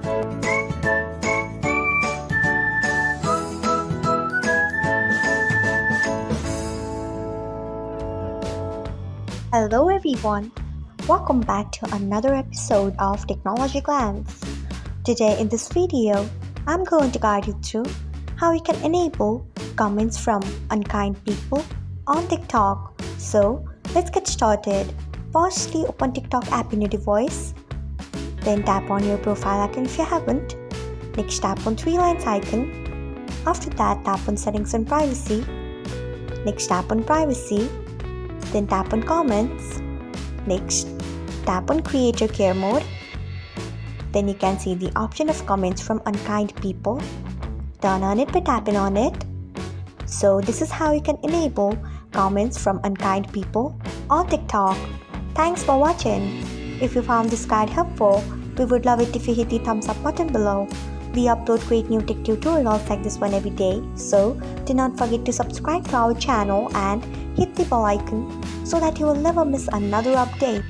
Hello everyone, welcome back to another episode of Technologyglance. Today in this video, I'm going to guide you through how you can enable comments from unkind people on TikTok. So let's get started. Firstly, open TikTok app in your device. Then tap on your profile icon if you haven't. Next, tap on three lines icon. After that, tap on settings and privacy. Next, tap on privacy. Then tap on comments. Next, tap on creator care mode. Then you can see the option of comments from unkind people. Turn on it by tapping on it. So this is how you can enable comments from unkind people on TikTok. Thanks for watching. If you found this guide helpful, we would love it if you hit the thumbs up button below. We upload great new tech tutorials like this one every day, so do not forget to subscribe to our channel and hit the bell icon so that you will never miss another update.